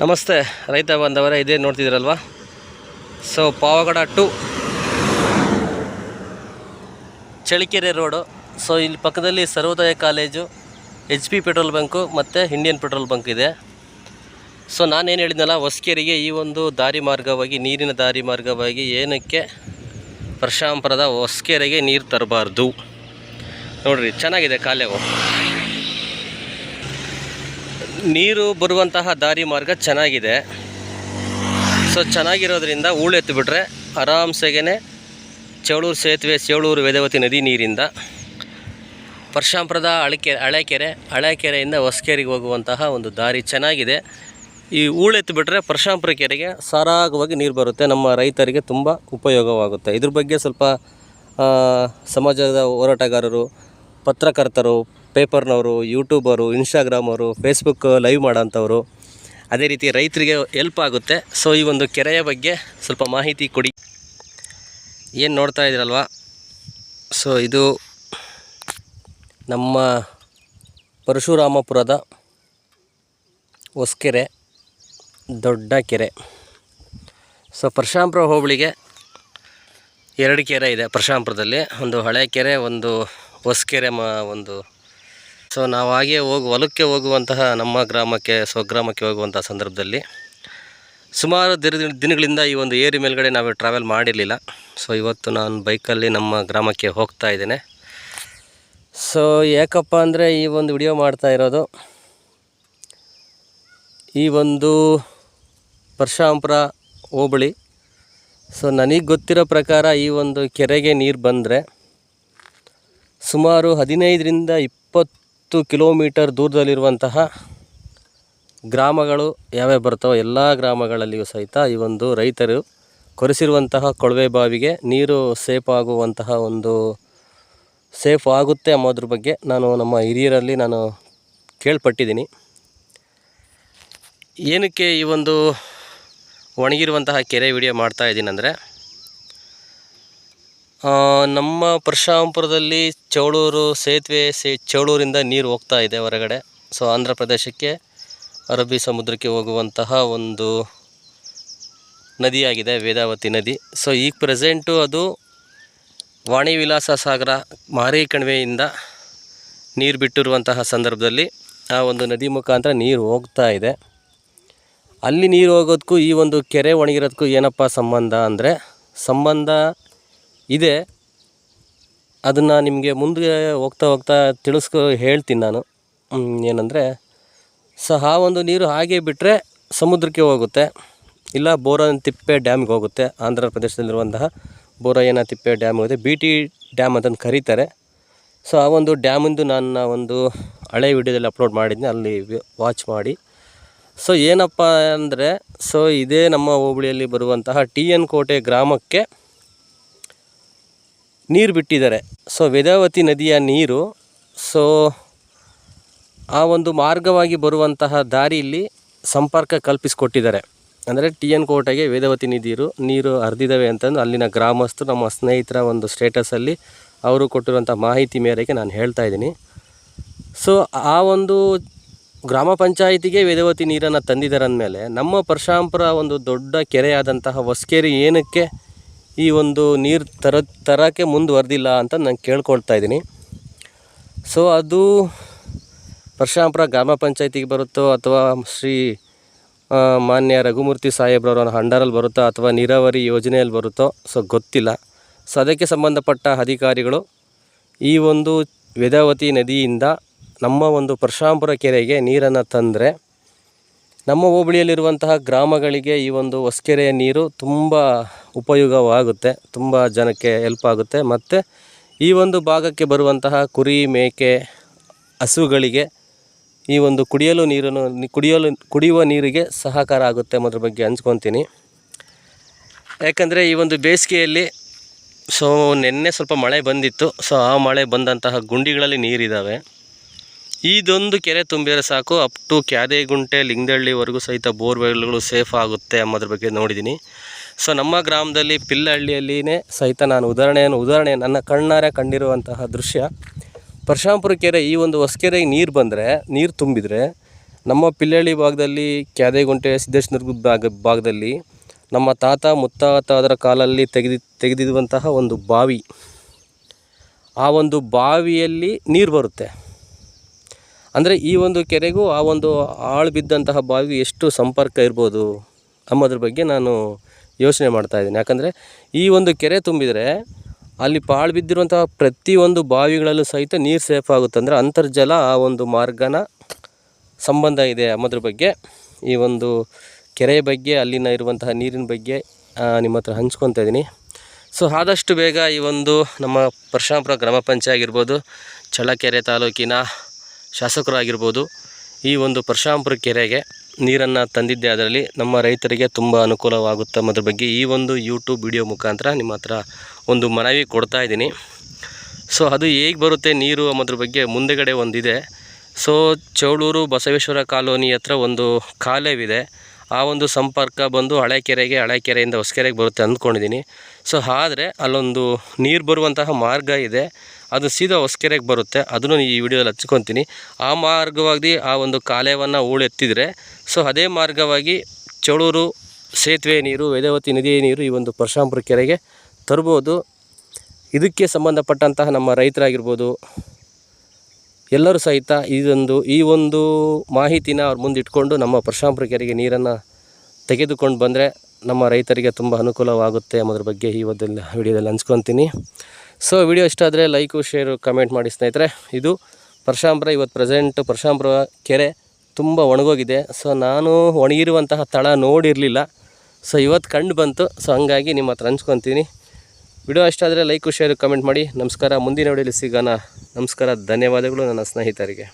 ನಮಸ್ತೆ ರೈತ ಬಾಂಧವರೇ, ಇದೇ ನೋಡ್ತಿದ್ದೀರಲ್ವ. So Pavagada to Challakere road. So ಇಲ್ಲಿ ಪಕ್ಕದಲ್ಲಿ Sarvodaya college, HP petrol bunk ಮತ್ತು ಇಂಡಿಯನ್ ಪೆಟ್ರೋಲ್ ಬಂಕ್ ಇದೆ. ಸೊ ನಾನೇನು ಹೇಳಿದ್ನಲ್ಲ, ಹೊಸಕೆರೆಗೆ ಈ ಒಂದು ದಾರಿ ಮಾರ್ಗವಾಗಿ, ನೀರಿನ ದಾರಿ ಮಾರ್ಗವಾಗಿ ಏನಕ್ಕೆ ಪರಶಾಂಪುರದ ಹೊಸಕೆರೆಗೆ ನೀರು ತರಬಾರ್ದು ನೋಡ್ರಿ. ಚೆನ್ನಾಗಿದೆ ಕಾಲೇವು, ನೀರು ಬರುವಂತಹ ದಾರಿ ಮಾರ್ಗ ಚೆನ್ನಾಗಿದೆ. ಸೊ ಚೆನ್ನಾಗಿರೋದ್ರಿಂದ ಹೂಳೆತ್ತಿಬಿಟ್ರೆ ಆರಾಮ್ಸೆಗೆ ಚೇಳೂರು ಸೇತುವೆ, ಚೇಳೂರು ವೇದವತಿ ನದಿ ನೀರಿಂದ ಪರಶಾಂಪುರದ ಹಳೆಕೆರೆಯಿಂದ ಹೊಸಕೆರೆಗೆ ಹೋಗುವಂತಹ ಒಂದು ದಾರಿ ಚೆನ್ನಾಗಿದೆ. ಈ ಹೂಳೆತ್ತಿಬಿಟ್ರೆ ಪರಶಾಂಪುರ ಕೆರೆಗೆ ಸರಾಗವಾಗಿ ನೀರು ಬರುತ್ತೆ. ನಮ್ಮ ರೈತರಿಗೆ ತುಂಬ ಉಪಯೋಗವಾಗುತ್ತೆ. ಇದ್ರ ಬಗ್ಗೆ ಸ್ವಲ್ಪ ಸಮಾಜದ ಹೋರಾಟಗಾರರು, ಪತ್ರಕರ್ತರು, ಪೇಪರ್ನವರು, ಯೂಟ್ಯೂಬರು, ಇನ್ಸ್ಟಾಗ್ರಾಮವರು, ಫೇಸ್ಬುಕ್ ಲೈವ್ ಮಾಡೋಂಥವ್ರು, ಅದೇ ರೀತಿ ರೈತರಿಗೆ ಹೆಲ್ಪ್ ಆಗುತ್ತೆ. ಸೊ ಈ ಒಂದು ಕೆರೆಯ ಬಗ್ಗೆ ಸ್ವಲ್ಪ ಮಾಹಿತಿ ಕೊಡಿ. ಏನು ನೋಡ್ತಾ ಇದ್ದೀರಲ್ವ, ಸೊ ಇದು ನಮ್ಮ ಪರಶುರಾಮಪುರದ ಹೊಸಕೆರೆ, ದೊಡ್ಡ ಕೆರೆ. ಸೊ ಪರಶಾಂಪುರ ಹೋಬಳಿಗೆ 2 ಕೆರೆ ಇದೆ ಪರಶಾಂಪುರದಲ್ಲಿ, ಒಂದು ಹಳೆ ಕೆರೆ, ಒಂದು ಹೊಸಕೆರೆ ಒಂದು. ಸೊ ನಾವು ಹಾಗೆ ಹೊಲಕ್ಕೆ ಹೋಗುವಂತಹ ನಮ್ಮ ಗ್ರಾಮಕ್ಕೆ, ಸ್ವಗ್ರಾಮಕ್ಕೆ ಹೋಗುವಂಥ ಸಂದರ್ಭದಲ್ಲಿ ಸುಮಾರು ದಿನಗಳಿಂದ ಈ ಒಂದು ಏರಿ ಮೇಲ್ಗಡೆ ನಾವು ಟ್ರಾವೆಲ್ ಮಾಡಿರಲಿಲ್ಲ. ಸೊ ಇವತ್ತು ನಾನು ಬೈಕಲ್ಲಿ ನಮ್ಮ ಗ್ರಾಮಕ್ಕೆ ಹೋಗ್ತಾ ಇದ್ದೇನೆ. ಸೊ ಯಾಕಪ್ಪ ಅಂದರೆ ಈ ಒಂದು ವಿಡಿಯೋ ಮಾಡ್ತಾ ಇರೋದು, ಈ ಒಂದು ಪರಶಾಂಪುರ ಹೋಬಳಿ. ಸೊ ನನಗೆ ಗೊತ್ತಿರೋ ಪ್ರಕಾರ ಈ ಒಂದು ಕೆರೆಗೆ ನೀರು ಬಂದರೆ ಸುಮಾರು 15ರಿಂದ 20 ಕಿಲೋಮೀಟರ್ ದೂರದಲ್ಲಿರುವಂತಹ ಗ್ರಾಮಗಳು ಯಾವ್ಯಾವ ಬರ್ತಾವೋ ಎಲ್ಲ ಗ್ರಾಮಗಳಲ್ಲಿಯೂ ಸಹಿತ ಈ ಒಂದು ರೈತರು ಕೊರೆಸಿರುವಂತಹ ಕೊಳವೆ ಬಾವಿಗೆ ನೀರು ಸೇಫ್ ಆಗುತ್ತೆ ಅನ್ನೋದ್ರ ಬಗ್ಗೆ ನಾನು ನಮ್ಮ ಹಿರಿಯರಲ್ಲಿ ಕೇಳ್ಪಟ್ಟಿದ್ದೀನಿ. ಏನಕ್ಕೆ ಈ ಒಂದು ಒಣಗಿರುವಂತಹ ಕೆರೆ ವಿಡಿಯೋ ಮಾಡ್ತಾ ಇದ್ದೀನಿ ಅಂದರೆ, ನಮ್ಮ ಪರಶಾಂಪುರದಲ್ಲಿ ಚೇಳೂರು ಸೇತುವೆ, ಚೇಳೂರಿಂದ ನೀರು ಹೋಗ್ತಾ ಇದೆ ಹೊರಗಡೆ. ಸೊ ಆಂಧ್ರ ಪ್ರದೇಶಕ್ಕೆ, ಅರಬ್ಬಿ ಸಮುದ್ರಕ್ಕೆ ಹೋಗುವಂತಹ ಒಂದು ನದಿಯಾಗಿದೆ ವೇದಾವತಿ ನದಿ. ಸೊ ಈಗ ಪ್ರೆಸೆಂಟು ಅದು ವಾಣಿ ವಿಲಾಸ ಸಾಗರ ಮಾರಿ ಕಣಿವೆಯಿಂದ ನೀರು ಬಿಟ್ಟಿರುವಂತಹ ಸಂದರ್ಭದಲ್ಲಿ ಆ ಒಂದು ನದಿ ಮುಖಾಂತರ ನೀರು ಹೋಗ್ತಾ ಇದೆ. ಅಲ್ಲಿ ನೀರು ಹೋಗೋದಕ್ಕೂ ಈ ಒಂದು ಕೆರೆ ಒಣಗಿರೋದಕ್ಕೂ ಏನಪ್ಪ ಸಂಬಂಧ ಅಂದರೆ, ಸಂಬಂಧ ಇದೆ. ಅದನ್ನು ನಿಮಗೆ ಮುಂದೆ ಹೋಗ್ತಾ ಹೇಳ್ತೀನಿ ನಾನು. ಏನಂದರೆ, ಸೊ ಆ ಒಂದು ನೀರು ಹಾಗೆ ಬಿಟ್ಟರೆ ಸಮುದ್ರಕ್ಕೆ ಹೋಗುತ್ತೆ, ಇಲ್ಲ ಬೋರನತಿಪ್ಪೆ ಡ್ಯಾಮ್ಗೆ ಹೋಗುತ್ತೆ. ಆಂಧ್ರ ಪ್ರದೇಶದಲ್ಲಿರುವಂತಹ ಬೋರಯ್ಯನ ತಿಪ್ಪೆ ಡ್ಯಾಮ್ ಹೋಗುತ್ತೆ, BT ಡ್ಯಾಮ್ ಅಂತಂದು ಕರೀತಾರೆ. ಸೊ ಆ ಒಂದು ಡ್ಯಾಮಿಂದು ನನ್ನ ಒಂದು ಹಳೆ ವಿಡಿಯೋದಲ್ಲಿ ಅಪ್ಲೋಡ್ ಮಾಡಿದ್ದೆ, ಅಲ್ಲಿ ವಾಚ್ ಮಾಡಿ. ಸೊ ಏನಪ್ಪ ಅಂದರೆ, ಸೊ ಇದೇ ನಮ್ಮ ಹೋಬಳಿಯಲ್ಲಿ ಬರುವಂತಹ TN ಕೋಟೆ ಗ್ರಾಮಕ್ಕೆ ನೀರು ಬಿಟ್ಟಿದ್ದಾರೆ. ಸೊ ವೇದಾವತಿ ನದಿಯ ನೀರು, ಸೊ ಆ ಒಂದು ಮಾರ್ಗವಾಗಿ ಬರುವಂತಹ ದಾರಿಯಲ್ಲಿ ಸಂಪರ್ಕ ಕಲ್ಪಿಸಿಕೊಟ್ಟಿದ್ದಾರೆ. ಅಂದರೆ TN ಕೋಟೆಗೆ ವೇದಾವತಿ ನೀರು ಹರಿದಿದ್ದಾವೆ ಅಂತಂದು ಅಲ್ಲಿನ ಗ್ರಾಮಸ್ಥರು, ನಮ್ಮ ಸ್ನೇಹಿತರ ಒಂದು ಸ್ಟೇಟಸಲ್ಲಿ ಅವರು ಕೊಟ್ಟಿರುವಂಥ ಮಾಹಿತಿ ಮೇರೆಗೆ ನಾನು ಹೇಳ್ತಾ ಇದ್ದೀನಿ. ಸೊ ಆ ಒಂದು ಗ್ರಾಮ ಪಂಚಾಯಿತಿಗೆ ವೇದಾವತಿ ನೀರನ್ನು ತಂದಿದ್ದಾರೆ ಅಂದಮೇಲೆ, ನಮ್ಮ ಪರಶಾಂಪುರ ಒಂದು ದೊಡ್ಡ ಕೆರೆಯಾದಂತಹ ಹೊಸಕೆರೆ ಏನಕ್ಕೆ ಈ ಒಂದು ನೀರು ತರೋಕ್ಕೆ ಮುಂದುವರೆದಿಲ್ಲ ಅಂತ ನಾನು ಕೇಳ್ಕೊಳ್ತಾ ಇದ್ದೀನಿ. ಸೊ ಅದು ಪರಶಾಂಪುರ ಗ್ರಾಮ ಪಂಚಾಯತಿಗೆ ಬರುತ್ತೋ, ಅಥವಾ ಶ್ರೀ ಮಾನ್ಯ ರಘುಮೂರ್ತಿ ಸಾಹೇಬ್ರವರ ಅಂಡರಲ್ಲಿ ಬರುತ್ತೋ, ಅಥವಾ ನೀರಾವರಿ ಯೋಜನೆಯಲ್ಲಿ ಬರುತ್ತೋ, ಸೊ ಗೊತ್ತಿಲ್ಲ. ಸೊ ಅದಕ್ಕೆ ಸಂಬಂಧಪಟ್ಟ ಅಧಿಕಾರಿಗಳು ಈ ಒಂದು ವೇದಾವತಿ ನದಿಯಿಂದ ನಮ್ಮ ಒಂದು ಪರಶಾಂಪುರ ಕೆರೆಗೆ ನೀರನ್ನು ತಂದರೆ ನಮ್ಮ ಹೋಬಳಿಯಲ್ಲಿರುವಂತಹ ಗ್ರಾಮಗಳಿಗೆ ಈ ಒಂದು ಹೊಸಕೆರೆಯ ನೀರು ತುಂಬ ಉಪಯೋಗವಾಗುತ್ತೆ, ತುಂಬ ಜನಕ್ಕೆ ಹೆಲ್ಪ್ ಆಗುತ್ತೆ. ಮತ್ತು ಈ ಒಂದು ಭಾಗಕ್ಕೆ ಬರುವಂತಹ ಕುರಿ, ಮೇಕೆ, ಹಸುಗಳಿಗೆ ಈ ಒಂದು ಕುಡಿಯುವ ನೀರಿಗೆ ಸಹಕಾರ ಆಗುತ್ತೆ ಅನ್ನೋದ್ರ ಬಗ್ಗೆ ಹಂಚ್ಕೊತೀನಿ. ಯಾಕಂದರೆ ಈ ಒಂದು ಬೇಸಿಗೆಯಲ್ಲಿ, ಸೊ ನಿನ್ನೆ ಸ್ವಲ್ಪ ಮಳೆ ಬಂದಿತ್ತು. ಸೊ ಆ ಮಳೆ ಬಂದಂತಹ ಗುಂಡಿಗಳಲ್ಲಿ ನೀರಿದ್ದಾವೆ. ಇದೊಂದು ಕೆರೆ ತುಂಬಿದರೆ ಸಾಕು, ಅಪ್ ಟು ಕ್ಯಾದೆಗುಂಟೆ, ಲಿಂಗದಹಳ್ಳಿವರೆಗೂ ಸಹಿತ ಬೋರ್ವೆಲ್ಗಳು ಸೇಫ್ ಆಗುತ್ತೆ ಅನ್ನೋದ್ರ ಬಗ್ಗೆ ನೋಡಿದ್ದೀನಿ. ಸೊ ನಮ್ಮ ಗ್ರಾಮದಲ್ಲಿ ಪಿಲ್ಲಹಳ್ಳಿಯಲ್ಲಿನೇ ಸಹಿತ ನಾನು ಉದಾಹರಣೆ ನನ್ನ ಕಣ್ಣಾರೆ ಕಂಡಿರುವಂತಹ ದೃಶ್ಯ. ಪರಶಾಂಪುರ ಕೆರೆ, ಈ ಒಂದು ಹೊಸಕೆರೆಗೆ ನೀರು ತುಂಬಿದರೆ ನಮ್ಮ ಪಿಲ್ಲಳ್ಳಿ ಭಾಗದಲ್ಲಿ ಕ್ಯಾದೆಗುಂಟೆ ಸಿದ್ದೇಶ್ವರ ಭಾಗದಲ್ಲಿ ನಮ್ಮ ತಾತ ಮುತ್ತಾತದರ ಕಾಲಲ್ಲಿ ತೆಗೆದಿರುವಂತಹ ಒಂದು ಬಾವಿ, ಆ ಒಂದು ಬಾವಿಯಲ್ಲಿ ನೀರು ಬರುತ್ತೆ. ಅಂದರೆ ಈ ಒಂದು ಕೆರೆಗೂ ಆ ಒಂದು ಆಳು ಬಿದ್ದಂತಹ ಬಾವಿಗೂ ಎಷ್ಟು ಸಂಪರ್ಕ ಇರ್ಬೋದು ಅನ್ನೋದ್ರ ಬಗ್ಗೆ ನಾನು ಯೋಚನೆ ಮಾಡ್ತಾಯಿದ್ದೀನಿ. ಯಾಕಂದರೆ ಈ ಒಂದು ಕೆರೆ ತುಂಬಿದರೆ ಅಲ್ಲಿ ಪಾಳು ಬಿದ್ದಿರುವಂತಹ ಪ್ರತಿಯೊಂದು ಬಾವಿಗಳಲ್ಲೂ ಸಹಿತ ನೀರು ಸೇಫ್ ಆಗುತ್ತೆ. ಅಂದರೆ ಅಂತರ್ಜಲ ಆ ಒಂದು ಮಾರ್ಗನ ಸಂಬಂಧ ಇದೆ ಅನ್ನೋದ್ರ ಬಗ್ಗೆ, ಈ ಒಂದು ಕೆರೆಯ ಬಗ್ಗೆ, ಅಲ್ಲಿನ ಇರುವಂತಹ ನೀರಿನ ಬಗ್ಗೆ ನಿಮ್ಮ ಹತ್ರ ಹಂಚ್ಕೊತಾ ಇದ್ದೀನಿ. ಸೊ ಆದಷ್ಟು ಬೇಗ ಈ ಒಂದು ನಮ್ಮ ಪರಶುರಾಮಪುರ ಗ್ರಾಮ ಪಂಚಾಯತ್ ಆಗಿರ್ಬೋದು, ಚಳ್ಳಕೆರೆ ತಾಲೂಕಿನ ಶಾಸಕರು ಆಗಿರ್ಬೋದು, ಈ ಒಂದು ಪರಶುರಾಮಪುರ ಕೆರೆಗೆ ನೀರನ್ನು ತಂದಿದ್ದೆ. ಅದರಲ್ಲಿ ನಮ್ಮ ರೈತರಿಗೆ ತುಂಬ ಅನುಕೂಲವಾಗುತ್ತೆ ಅನ್ನೋದ್ರ ಬಗ್ಗೆ ಈ ಒಂದು ಯೂಟ್ಯೂಬ್ ವಿಡಿಯೋ ಮುಖಾಂತರ ನಿಮ್ಮ ಹತ್ರ ಒಂದು ಮನವಿ ಕೊಡ್ತಾ ಇದ್ದೀನಿ. ಸೊ ಅದು ಹೇಗೆ ಬರುತ್ತೆ ನೀರು ಅನ್ನೋದ್ರ ಬಗ್ಗೆ ಮುಂದೆಗಡೆ ಒಂದಿದೆ. ಸೊ ಚೌಳೂರು ಬಸವೇಶ್ವರ ಕಾಲೋನಿ ಹತ್ರ ಒಂದು ಕಾಲೇವಿದೆ, ಆ ಒಂದು ಸಂಪರ್ಕ ಬಂದು ಹಳೆ ಕೆರೆಯಿಂದ ಹೊಸಕೆರೆಗೆ ಬರುತ್ತೆ ಅಂದ್ಕೊಂಡಿದ್ದೀನಿ. ಸೊ ಆದರೆ ಅಲ್ಲೊಂದು ನೀರು ಬರುವಂತಹ ಮಾರ್ಗ ಇದೆ, ಅದು ಸೀದಾ ಹೊಸಕೆರೆಗೆ ಬರುತ್ತೆ. ಅದನ್ನು ಈ ವಿಡಿಯೋದಲ್ಲಿ ಹಚ್ಕೊತೀನಿ. ಆ ಮಾರ್ಗವಾಗಿ ಆ ಒಂದು ಕಾಲೇವನ್ನು ಹೂಳೆತ್ತಿದರೆ ಸೊ ಅದೇ ಮಾರ್ಗವಾಗಿ ಚೌಳೂರು ಸೇತುವೆ ನೀರು, ವೇದಾವತಿ ನದಿಯ ನೀರು ಈ ಒಂದು ಪರಶುರಾಮಪುರ ಕೆರೆಗೆ ತರ್ಬೋದು. ಇದಕ್ಕೆ ಸಂಬಂಧಪಟ್ಟಂತಹ ನಮ್ಮ ರೈತರಾಗಿರ್ಬೋದು ಎಲ್ಲರೂ ಸಹಿತ ಈ ಒಂದು ಮಾಹಿತಿನ ಅವ್ರ ಮುಂದೆ ಇಟ್ಕೊಂಡು ನಮ್ಮ ಪರಶುರಾಮಪುರ ಕೆರೆಗೆ ನೀರನ್ನು ತೆಗೆದುಕೊಂಡು ಬಂದರೆ ನಮ್ಮ ರೈತರಿಗೆ ತುಂಬ ಅನುಕೂಲವಾಗುತ್ತೆ ಅನ್ನೋದ್ರ ಬಗ್ಗೆ ಈ ಒಂದು ವಿಡಿಯೋದಲ್ಲಿ ಹಂಚ್ಕೊತೀನಿ. ಸೊ ವಿಡಿಯೋ ಇಷ್ಟ ಆದರೆ ಲೈಕು, ಶೇರು, ಕಮೆಂಟ್ ಮಾಡಿ ಸ್ನೇಹಿತರೆ. ಇದು ಪರಶುರಾಮಪುರ ಇವತ್ತು ಪ್ರೆಸೆಂಟ್ ಪರಶುರಾಮಪುರ ಕೆರೆ ತುಂಬ ಒಣಗೋಗಿದೆ. ಸೊ ನಾನು ಒಣಗಿರುವಂತಹ ತಳ ನೋಡಿರಲಿಲ್ಲ, ಸೊ ಇವತ್ತು ಕಂಡು ಬಂತು. ಸೊ ಹಂಗಾಗಿ ನಿಮ್ಮ ಹತ್ರ ಹಂಚ್ಕೊತೀನಿ. ವಿಡಿಯೋ ಇಷ್ಟ ಆದರೆ ಲೈಕು, ಶೇರು, ಕಮೆಂಟ್ ಮಾಡಿ. ನಮಸ್ಕಾರ. ಮುಂದಿನ ವಿಡಿಯೋಲಿ ಸಿಗೋಣ. ನಮಸ್ಕಾರ. ಧನ್ಯವಾದಗಳು ನನ್ನ ಸ್ನೇಹಿತರಿಗೆ.